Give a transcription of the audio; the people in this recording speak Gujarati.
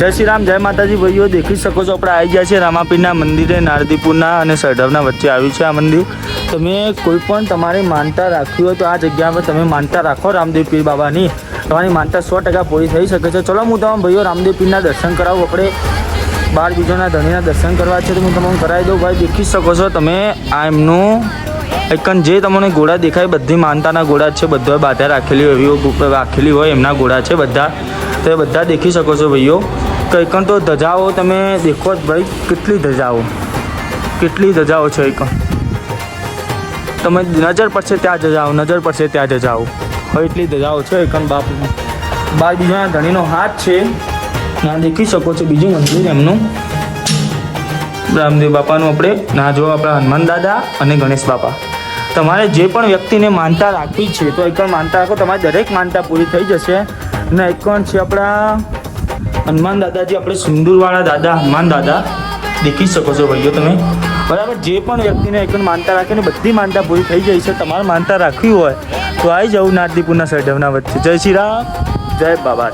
જય શ્રી રામ, જય માતાજી ભાઈઓ. દેખી શકો છો આપણે આવી ગયા છીએ રામાપીરના મંદિરે. નારદીપુરના અને સઢવના વચ્ચે આવ્યું છે આ મંદિર. તમે કોઈ પણ તમારી માનતા રાખવી હોય તો આ જગ્યા પર તમે માનતા રાખો રામદેવ પીર બાબાની. તમારી માનતા 100% પૂરી થઈ શકે છે. ચલો હું તમામ ભાઈઓ રામદેવ પીરના દર્શન કરાવું. આપણે 12 બીજોના ધણીના દર્શન કરવા છે તો હું તમને કરાવી દઉં. ભાઈ દેખી શકો છો તમે આ એમનું એકન જે તમને ઘોડા દેખાય બધી માનતાના ઘોડા છે. બધા બાધા રાખેલી હોય એવી રાખેલી હોય એમના ઘોડા છે બધા. તો એ બધા દેખી શકો છો ભાઈઓ. કંઈકણ તો ધજાઓ તમે દેખો જ ભાઈ, કેટલી ધજાઓ છે. એકણ તમે નજર પડશે ત્યાં જજાઓ, નજર પડશે ત્યાં જજાઓ. હવે એટલી ધજાઓ છે એકણ બાપુ. 12 બીજાના ધણીનો હાથ છે. ના દેખી શકો છો બીજું મંદિર એમનું રામદેવ બાપાનું. આપણે ના જો આપણા હનુમાન દાદા અને ગણેશ બાપા. તમારે જે પણ વ્યક્તિને માનતા રાખવી છે તો એકણ માનતા રાખો, તમારી દરેક માનતા પૂરી થઈ જશે. અને એકણ છે આપણા હનુમાન દાદાજી, આપણે સિંદૂરવાળા દાદા હનુમાન દાદા દેખી શકો છો ભાઈઓ તમે. બરાબર, જે પણ વ્યક્તિને એકણ માનતા રાખીને બધી માનતા પૂરી થઈ જાય છે. તમારે માનતા રાખવી હોય તો આવી જવું નારદીપુરના સઢવના વચ્ચે. જય શ્રી રામ, જય બાબા.